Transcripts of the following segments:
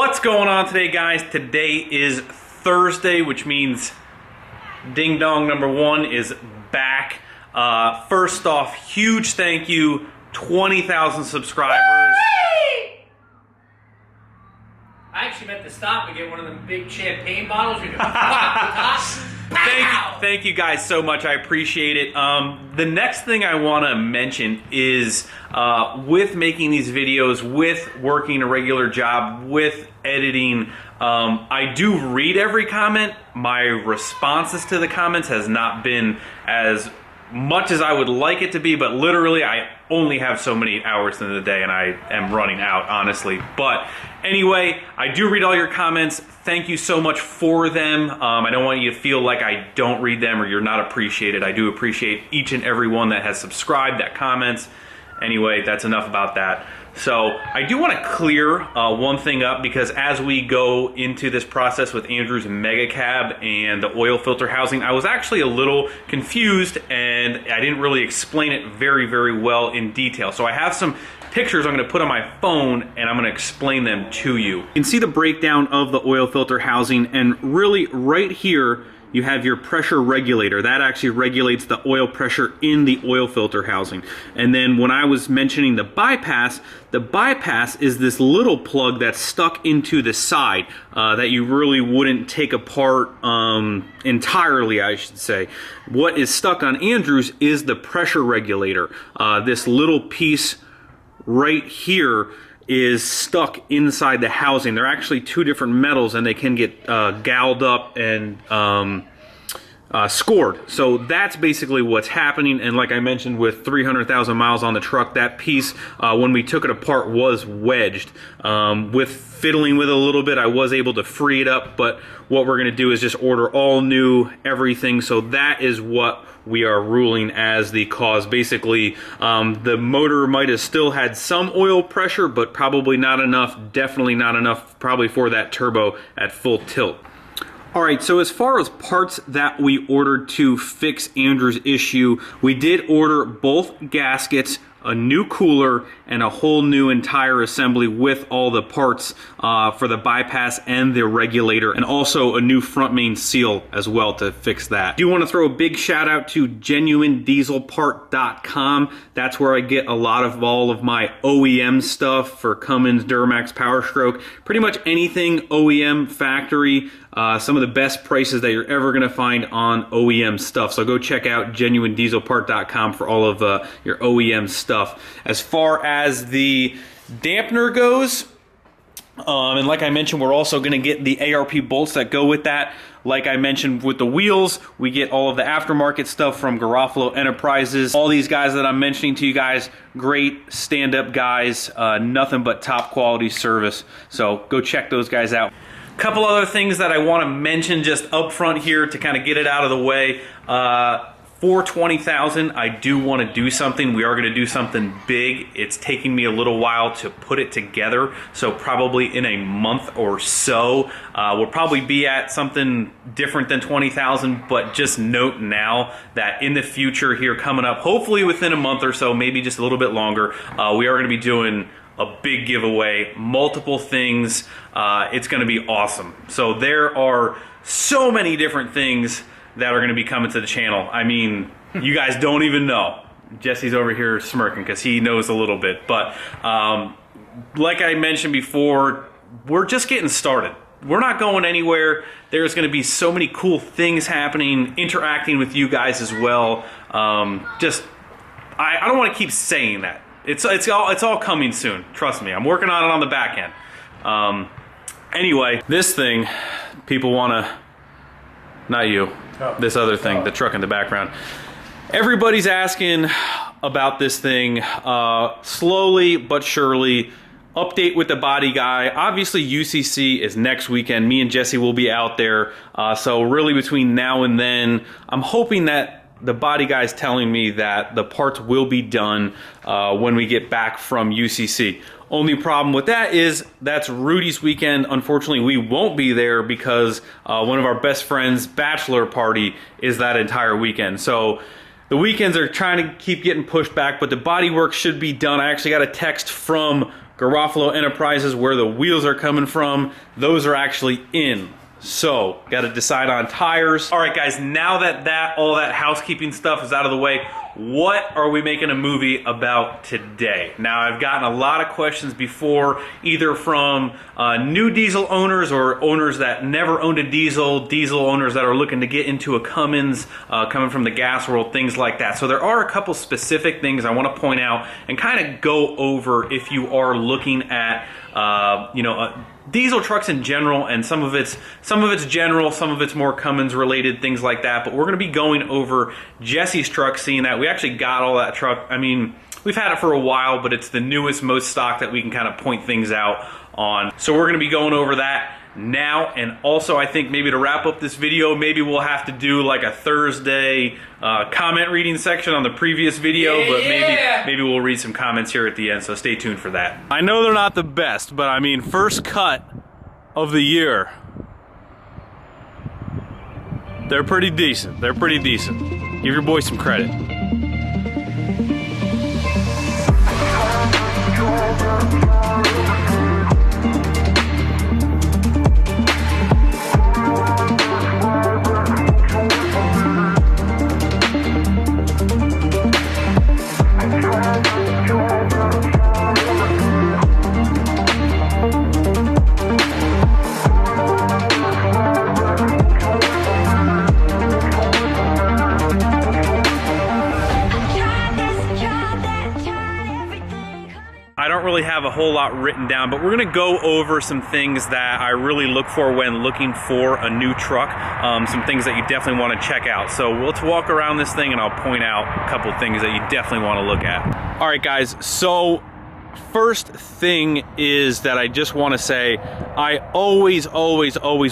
What's going on today, guys? Today is Thursday, which means Ding Dong number one is back. First off, huge thank you, 20,000 subscribers. I actually meant to stop and get one of them big champagne bottles. You can pop the top. Thank you guys so much. I appreciate it. The next thing I want to mention is with making these videos, with working a regular job, with editing, I do read every comment. My responses to the comments has not been as much as I would like it to be, but literally I only have so many hours in the day and I am running out, honestly. But anyway, I do read all your comments. Thank you so much for them. I don't want you to feel like I don't read them or you're not appreciated. I do appreciate each and every one that has subscribed, that comments. Anyway, that's enough about that. So I do want to clear one thing up, because as we go into this process with Andrew's mega cab and the oil filter housing, I was actually a little confused and I didn't really explain it very well in detail. So I have some pictures I'm going to put on my phone and I'm going to explain them to you. You can see the breakdown of the oil filter housing, and really right here you have your pressure regulator. That actually regulates the oil pressure in the oil filter housing. And then when I was mentioning the bypass is this little plug that's stuck into the side that you really wouldn't take apart entirely, I should say. What is stuck on Andrew's is the pressure regulator. This little piece right here is stuck inside the housing. They're actually two different metals and they can get galled up and scored. So that's basically what's happening. And like I mentioned, with 300,000 miles on the truck, that piece, when we took it apart, was wedged. With fiddling with it a little bit, I was able to free it up, but what we're gonna do is just order all new everything. So that is what we are ruling as the cause. Basically, the motor might have still had some oil pressure, but probably not enough, definitely not enough, probably for that turbo at full tilt. All right, so as far as parts that we ordered to fix Andrew's issue, we did order both gaskets, a new cooler, and a whole new entire assembly with all the parts for the bypass and the regulator, and also a new front main seal as well to fix that. I do want to throw a big shout out to GenuineDieselPart.com. That's where I get a lot of all of my OEM stuff for Cummins, Duramax, Powerstroke, pretty much anything OEM factory. Some of the best prices that you're ever gonna find on OEM stuff. So go check out GenuineDieselPart.com for all of your OEM stuff. As far as the dampener goes, and like I mentioned, we're also gonna get the ARP bolts that go with that. Like I mentioned with the wheels, we get all of the aftermarket stuff from Garofalo Enterprises. All these guys that I'm mentioning to you guys, great stand-up guys, nothing but top quality service. So go check those guys out. Couple other things that I want to mention just up front here to kind of get it out of the way. For 20,000, I do want to do something. We are going to do something big. It's taking me a little while to put it together, so probably in a month or so, we'll probably be at something different than 20,000, but just note now that in the future here coming up, hopefully within a month or so, maybe just a little bit longer, we are going to be doing a big giveaway, multiple things. It's gonna be awesome. So there are so many different things that are gonna be coming to the channel. I mean, you guys don't even know. Jesse's over here smirking because he knows a little bit. But like I mentioned before, we're just getting started. We're not going anywhere. There's gonna be so many cool things happening, interacting with you guys as well. I don't wanna keep saying that. It's all coming soon. Trust me, I'm working on it on the back end. Anyway, this thing, people wanna, not you, this other thing, the truck in the background. Everybody's asking about this thing. Slowly but surely, update with the body guy. Obviously UCC is next weekend. Me and Jesse will be out there. So really between now and then, I'm hoping that the body guy's telling me that the parts will be done when we get back from UCC. Only problem with that is that's Rudy's weekend. Unfortunately, we won't be there because one of our best friends' bachelor party is that entire weekend. So the weekends are trying to keep getting pushed back, but the body work should be done. I actually got a text from Garofalo Enterprises, where the wheels are coming from, those are actually in. So, got to decide on tires. All right, guys, now that all that housekeeping stuff is out of the way, what are we making a movie about today? Now, I've gotten a lot of questions before, either from new diesel owners or owners that never owned a diesel owners that are looking to get into a Cummins, coming from the gas world, things like that. So there are a couple specific things I want to point out and kind of go over if you are looking at, diesel trucks in general, and some of it's general, some of it's more Cummins related, things like that. But we're going to be going over Jesse's truck, seeing that we actually got all that truck. I mean, we've had it for a while, but it's the newest, most stock that we can kind of point things out on. So we're going to be going over that now. And also, I think maybe to wrap up this video, maybe we'll have to do like a Thursday comment reading section on the previous video, but maybe we'll read some comments here at the end, so stay tuned for that. I know they're not the best, but I mean, first cut of the year, they're pretty decent. They're pretty decent. Give your boy some credit. I don't really have a whole lot written down, but we're going to go over some things that I really look for when looking for a new truck, some things that you definitely want to check out. So let's walk around this thing and I'll point out a couple things that you definitely want to look at. All right, guys, so first thing is that I just want to say I always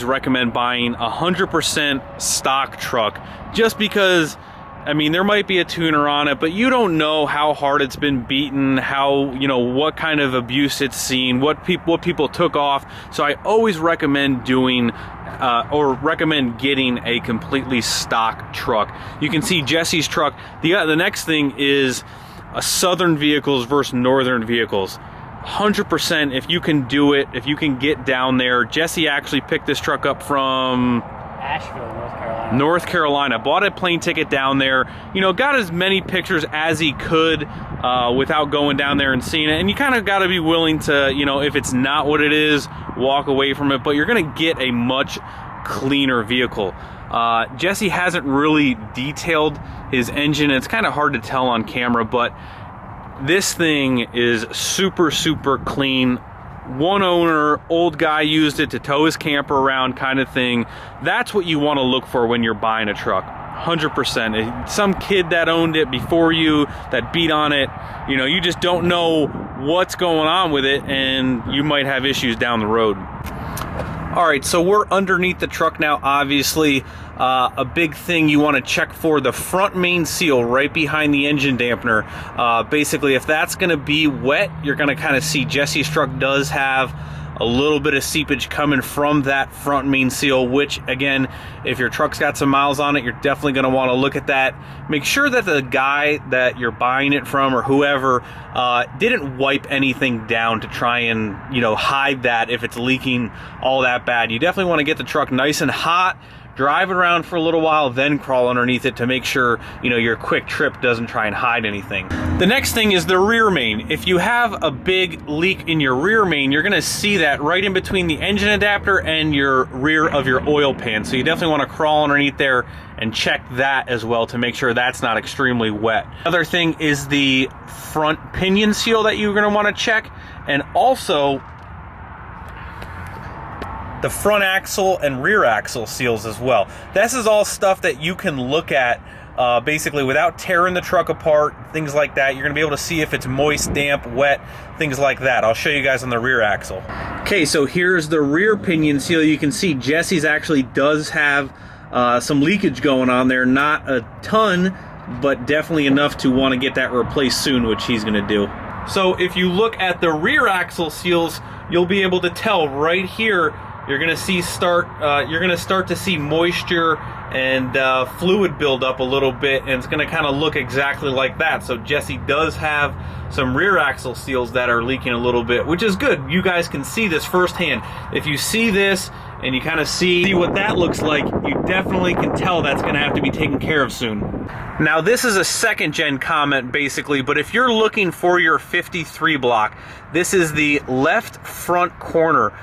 recommend buying 100% stock truck, just because, I mean, there might be a tuner on it, but you don't know how hard it's been beaten, how, what kind of abuse it's seen, what people took off. So I always recommend doing recommend getting a completely stock truck. You can see Jesse's truck. The next thing is southern vehicles versus northern vehicles. 100%, if you can do it, if you can get down there. Jesse actually picked this truck up from Asheville, North Carolina. Bought a plane ticket down there, got as many pictures as he could without going down there and seeing it. And you kind of got to be willing to, if it's not what it is, walk away from it. But you're going to get a much cleaner vehicle. Jesse hasn't really detailed his engine. It's kind of hard to tell on camera, but this thing is super clean. One owner, old guy, used it to tow his camper around, kind of thing. That's what you want to look for when you're buying a truck. 100%. Some kid that owned it before you, that beat on it, you just don't know what's going on with it, and you might have issues down the road. All right, so we're underneath the truck now, obviously. A big thing you want to check for, the front main seal right behind the engine dampener. Basically, if that's going to be wet, you're going to kind of see Jesse's truck does have a little bit of seepage coming from that front main seal, which, again, if your truck's got some miles on it, you're definitely going to want to look at that. Make sure that the guy that you're buying it from, or whoever, didn't wipe anything down to try and, hide that if it's leaking all that bad. You definitely want to get the truck nice and hot, drive it around for a little while, then crawl underneath it to make sure, your quick trip doesn't try and hide anything. The next thing is the rear main. If you have a big leak in your rear main, you're gonna see that right in between the engine adapter and your rear of your oil pan. So you definitely wanna crawl underneath there and check that as well to make sure that's not extremely wet. Another thing is the front pinion seal that you're gonna wanna check, and also the front axle and rear axle seals as well. This is all stuff that you can look at basically without tearing the truck apart, things like that. You're going to be able to see if it's moist, damp, wet, things like that. I'll show you guys on the rear axle. Okay, so here's the rear pinion seal. You can see Jesse's actually does have some leakage going on there. Not a ton, but definitely enough to want to get that replaced soon, which he's going to do. So if you look at the rear axle seals, you'll be able to tell right here you're gonna start to see moisture and fluid build up a little bit, and it's gonna kind of look exactly like that. So Jesse does have some rear axle seals that are leaking a little bit, which is good. You guys can see this firsthand. If you see this and you kind of see what that looks like, you definitely can tell that's gonna have to be taken care of soon. Now this is a second gen comment basically, but if you're looking for your 53 block, this is the left front corner.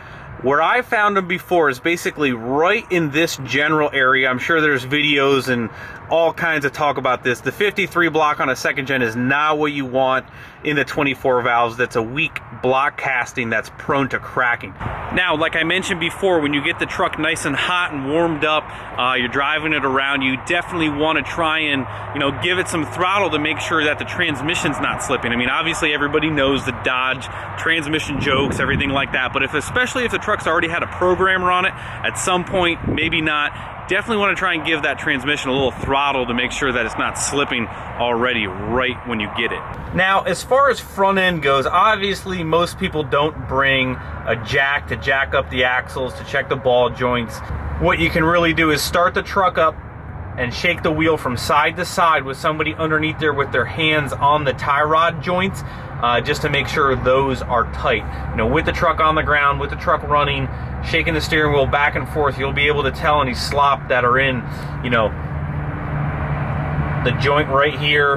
Where I found them before is basically right in this general area. I'm sure there's videos and all kinds of talk about this. The 53 block on a second gen is not what you want in the 24 valves. That's a weak block casting that's prone to cracking. Now, like I mentioned before, when you get the truck nice and hot and warmed up, you're driving it around, you definitely want to try and, you know, give it some throttle to make sure that the transmission's not slipping. I mean, obviously everybody knows the Dodge transmission jokes, everything like that, but especially if the truck's already had a programmer on it, at some point, maybe not, definitely want to try and give that transmission a little throttle to make sure that it's not slipping already right when you get it. Now, as far as front end goes, obviously most people don't bring a jack to jack up the axles, to check the ball joints. What you can really do is start the truck up and shake the wheel from side to side with somebody underneath there with their hands on the tie rod joints, just to make sure those are tight. You know, with the truck on the ground, with the truck running, shaking the steering wheel back and forth, you'll be able to tell any slop that are in, you know, the joint right here,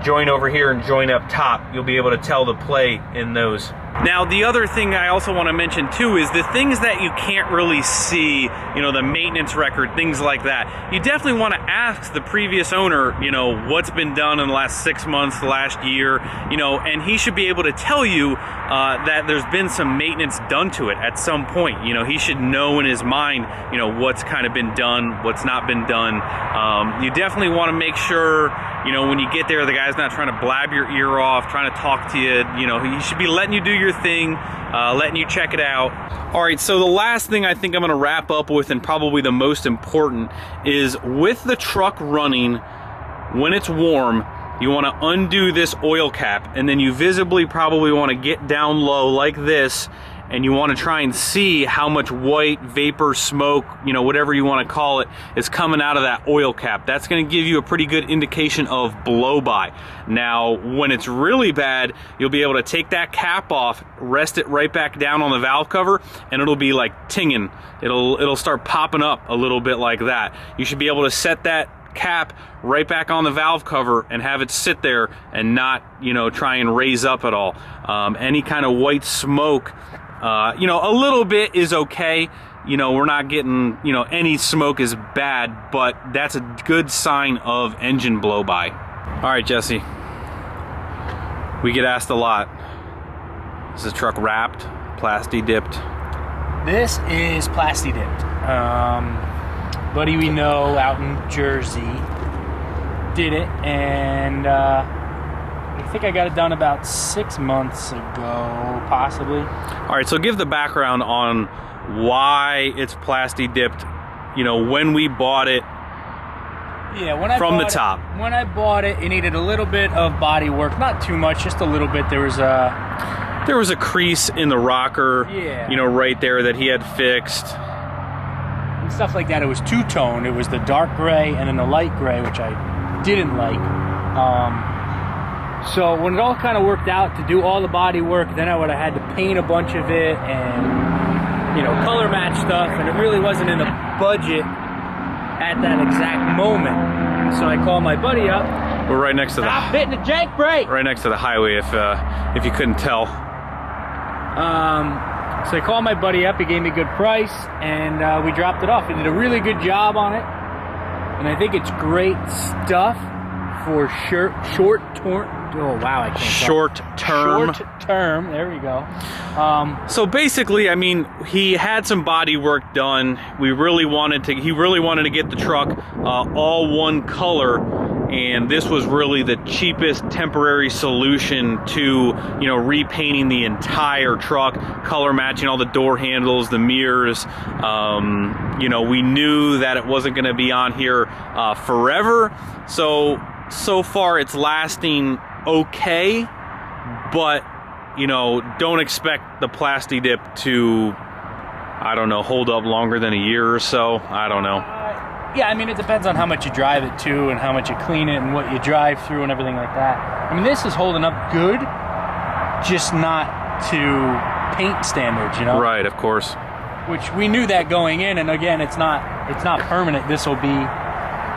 joint over here, and joint up top. You'll be able to tell the play in those. Now, the other thing I also want to mention too is the things that you can't really see, you know, the maintenance record, things like that. You definitely want to ask the previous owner, you know, what's been done in the last 6 months, the last year, you know, and he should be able to tell you that there's been some maintenance done to it at some point. You know, he should know in his mind, you know, what's kind of been done, what's not been done. You definitely want to make sure, you know, when you get there, the guy's not trying to blab your ear off, trying to talk to you. You know, he should be letting you do your thing, letting you check it out. All right, so the last thing I think I'm gonna wrap up with, and probably the most important, is with the truck running, when it's warm, you wanna undo this oil cap, and then you visibly probably wanna get down low like this, and you want to try and see how much white vapor, smoke, you know, whatever you want to call it, is coming out of that oil cap. That's going to give you a pretty good indication of blow by. Now, when it's really bad, you'll be able to take that cap off, rest it right back down on the valve cover, and it'll be like tinging. It'll start popping up a little bit like that. You should be able to set that cap right back on the valve cover and have it sit there and not, you know, try and raise up at all. Any kind of white smoke, you know, a little bit is okay. You know, we're not getting, you know, any smoke is bad, but that's a good sign of engine blow by. All right, Jesse, we get asked a lot, is the truck wrapped, plasti-dipped? This is plasti-dipped. Buddy we know out in Jersey did it, and I think I got it done about 6 months ago, possibly. All right, so give the background on why it's plasti-dipped, you know, when we bought it. Yeah, when I from bought the top. When I bought it, it needed a little bit of body work, not too much, just a little bit. There was a crease in the rocker, yeah, you know, right there that he had fixed. And stuff like that. It was two-tone. It was the dark gray and then the light gray, which I didn't like. So when it all kind of worked out to do all the body work, then I would have had to paint a bunch of it and, you know, color match stuff, and it really wasn't in the budget at that exact moment. So I called my buddy up. We're right next to Stop hitting the jank brake! Right next to the highway, if you couldn't tell. So I called my buddy up. He gave me a good price, and we dropped it off. He did a really good job on it, and I think it's great stuff for short term. Oh wow, I can't short term. Short term. There we go. So basically, I mean, he had some body work done. He really wanted to get the truck all one color, and this was really the cheapest temporary solution to, you know, repainting the entire truck, color matching all the door handles, the mirrors. You know, we knew that it wasn't going to be on here forever, so far it's lasting okay, but, you know, don't expect the plasti-dip to I don't know, hold up longer than a year or so. I don't know. Yeah, I mean, it depends on how much you drive it too, and how much you clean it, and what you drive through, and everything like that. I mean, this is holding up good, just not to paint standards, you know? Right, of course. Which we knew that going in, and again, it's not permanent. This will be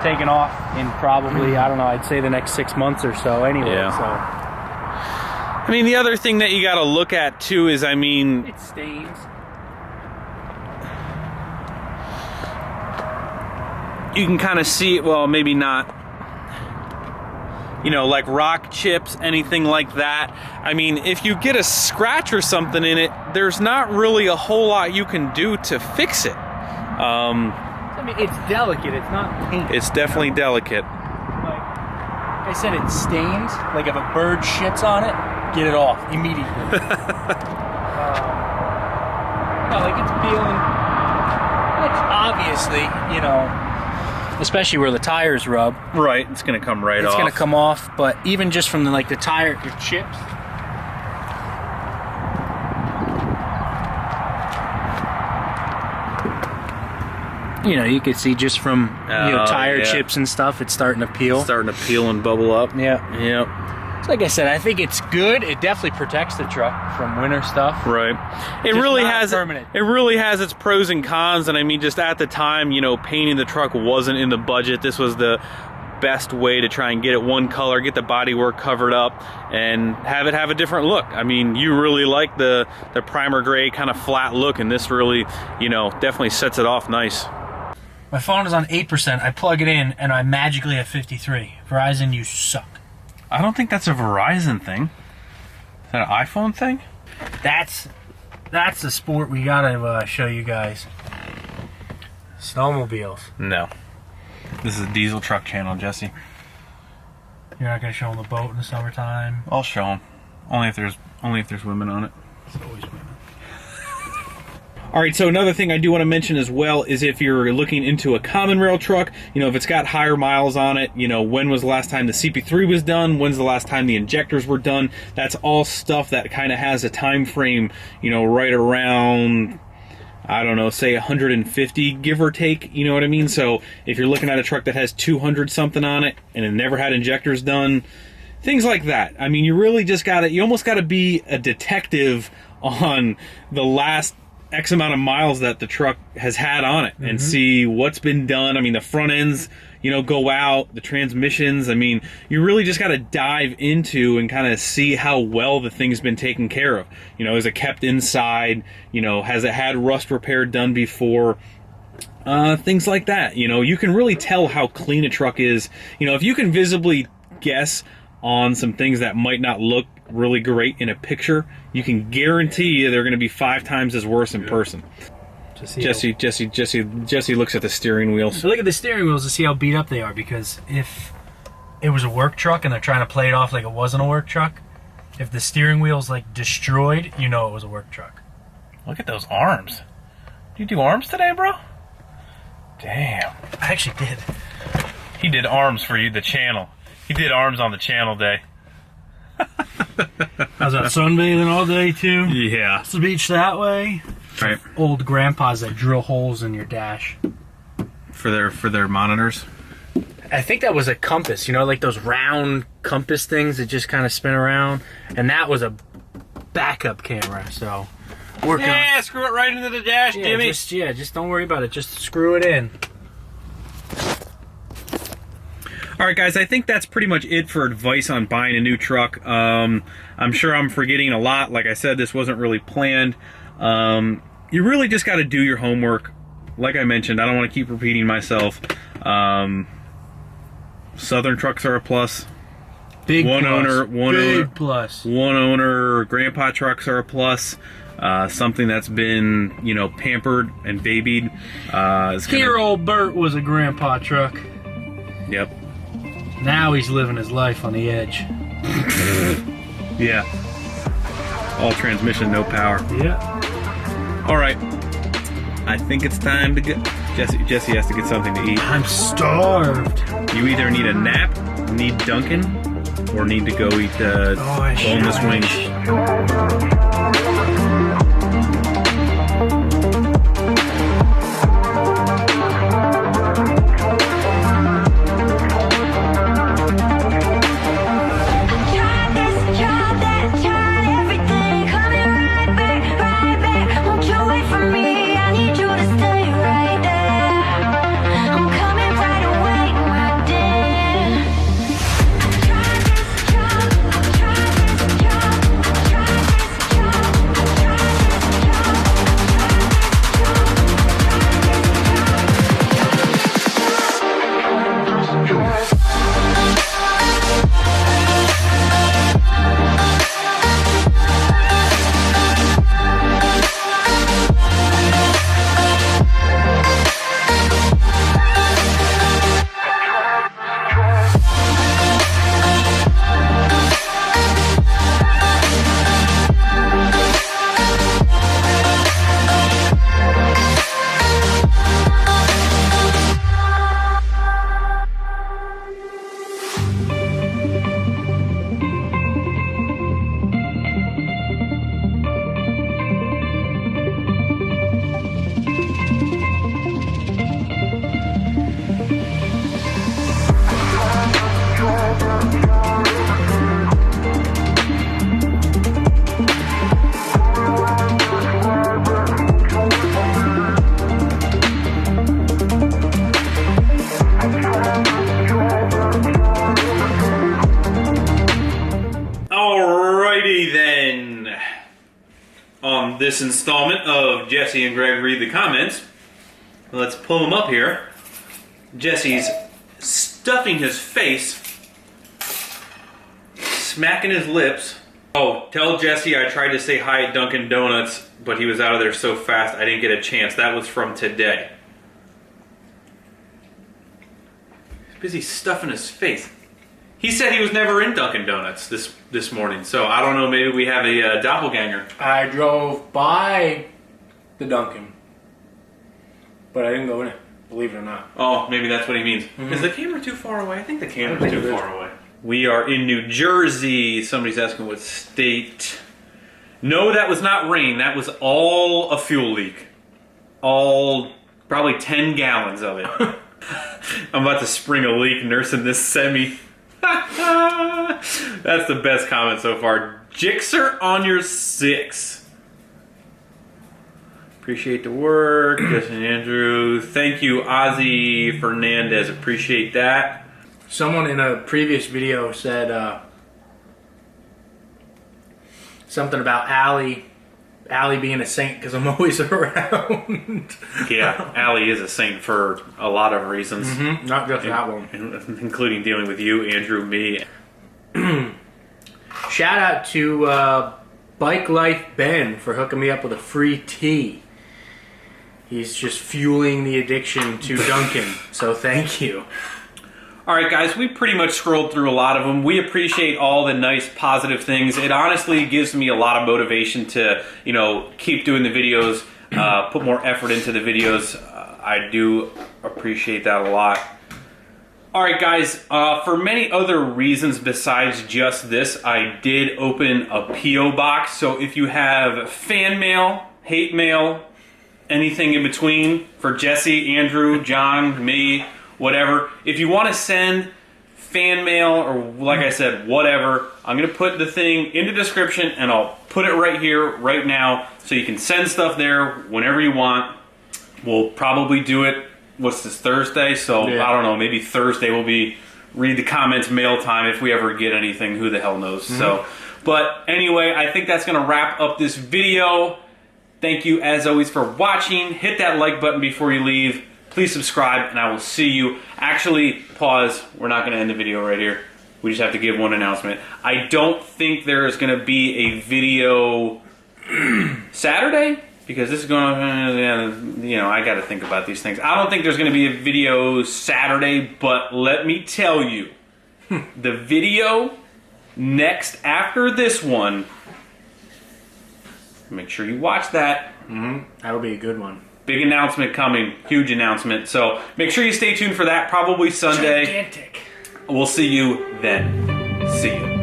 taken off in probably, I don't know, I'd say the next 6 months or so anyway. Yeah. So I mean, the other thing that you got to look at too is, I mean, it stains. you can kind of see it, well, maybe not, you know, like rock chips, anything like that. I mean, if you get a scratch or something in it, there's not really a whole lot you can do to fix it. I mean, it's delicate, it's not paint. It's definitely delicate. Like I said, it stains. Like if a bird shits on it, get it off immediately. No, like it's peeling. It's obviously, you know, especially where the tires rub. Right, it's gonna come right off. It's gonna come off, but even just from the tire, the chips. You know, you can see just from tire chips and stuff, it's starting to peel. It's starting to peel and bubble up. Yeah. Yep. So like I said, I think it's good. It definitely protects the truck from winter stuff. Right. It Just really not has permanent. It really has its pros and cons, and I mean, just at the time, you know, painting the truck wasn't in the budget. This was the best way to try and get it one color, get the bodywork covered up, and have it have a different look. I mean, you really like the primer gray kind of flat look, and this really, you know, definitely sets it off nice. My phone is on 8%. I plug it in, and I magically have 53. Verizon, you suck. I don't think that's a Verizon thing. Is that an iPhone thing? That's the sport we gotta show you guys. Snowmobiles. No. This is a diesel truck channel, Jesse. You're not gonna show them the boat in the summertime. I'll show them. Only if there's women on it. It's always women. All right, so another thing I do want to mention as well is if you're looking into a common rail truck, you know, if it's got higher miles on it, you know, when was the last time the CP3 was done? When's the last time the injectors were done? That's all stuff that kind of has a time frame, you know, right around, I don't know, say 150, give or take, you know what I mean? So if you're looking at a truck that has 200 something on it and it never had injectors done, things like that. I mean, you really just you almost gotta be a detective on the last X amount of miles that the truck has had on it and see what's been done. I mean, the front ends, you know, go out, the transmissions. I mean, you really just got to dive into and kind of see how well the thing's been taken care of. You know, is it kept inside? You know, has it had rust repair done before? Things like that. You know, you can really tell how clean a truck is. You know, if you can visibly guess on some things that might not look really great in a picture, you can guarantee you they're going to be 5 times as worse in person. Jesse looks at the steering wheels. So look at the steering wheels to see how beat up they are, because if it was a work truck and they're trying to play it off like it wasn't a work truck, if the steering wheel's like destroyed, you know it was a work truck. Look at those arms. Did you do arms today, bro? Damn. I actually did. He did arms for you, the channel. He did arms on the channel day. I was out sunbathing all day too. Yeah. It's the beach that way. Right. Old grandpas that drill holes in your dash. For their monitors. I think that was a compass, you know, like those round compass things that just kind of spin around. And that was a backup camera, so working on. Screw it right into the dash, Jimmy. Just don't worry about it. Just screw it in. All right, guys, I think that's pretty much it for advice on buying a new truck. I'm sure I'm forgetting a lot. Like I said, this wasn't really planned. You really just got to do your homework. Like I mentioned, I don't want to keep repeating myself. Southern trucks are a plus. Big one plus. One owner grandpa trucks are a plus. Something that's been, you know, pampered and babied. Here old Bert was a grandpa truck. Yep. Now he's living his life on the edge. Yeah. All transmission, no power. Yeah. All right. I think it's time to go. Jesse has to get something to eat. I'm starved. You either need a nap, need Dunkin', or need to go eat boneless wings. this installment of Jesse and Greg Read the Comments. Let's pull them up here. Jesse's stuffing his face, smacking his lips. Oh, tell Jesse I tried to say hi at Dunkin' Donuts, but he was out of there so fast I didn't get a chance. That was from today. He's busy stuffing his face. He said he was never in Dunkin' Donuts this morning, so I don't know, maybe we have a doppelganger. I drove by the Dunkin', but I didn't go in it, believe it or not. Oh, maybe that's what he means. Is the camera too far away? I think the camera's too far away. We are in New Jersey. Somebody's asking what state. No, that was not rain. That was all a fuel leak. All, probably 10 gallons of it. I'm about to spring a leak nursing this semi. That's the best comment so far. Jixer on your 6. Appreciate the work. Justin Andrew. Thank you, Ozzy Fernandez. Appreciate that. Someone in a previous video said something about Allie being a saint because I'm always around. Yeah, Allie is a saint for a lot of reasons. Not just that one. Including dealing with you, Andrew, me. Shout out to Bike Life Ben for hooking me up with a free tea. He's just fueling the addiction to Dunkin', so thank you. All right, guys, we pretty much scrolled through a lot of them. We appreciate all the nice, positive things. It honestly gives me a lot of motivation to, keep doing the videos, put more effort into the videos. I do appreciate that a lot. All right, guys, for many other reasons besides just this, I did open a P.O. box. So if you have fan mail, hate mail, anything in between for Jesse, Andrew, John, me, whatever. If you want to send fan mail or, like I said, whatever, I'm going to put the thing in the description and I'll put it right here, right now, so you can send stuff there whenever you want. We'll probably do it, what's this, Thursday? So, yeah. I don't know, maybe Thursday will be read the comments mail time if we ever get anything. Who the hell knows? So, but anyway, I think that's going to wrap up this video. Thank you, as always, for watching. Hit that like button before you leave. Please subscribe, and I will see you. Actually, pause. We're not going to end the video right here. We just have to give one announcement. I don't think there is going to be a video Saturday, because this is going on, I got to think about these things. I don't think there's going to be a video Saturday, but let me tell you, the video next after this one, make sure you watch that. That'll be a good one. Big announcement coming, huge announcement. So make sure you stay tuned for that, probably Sunday. Gigantic. We'll see you then. See you.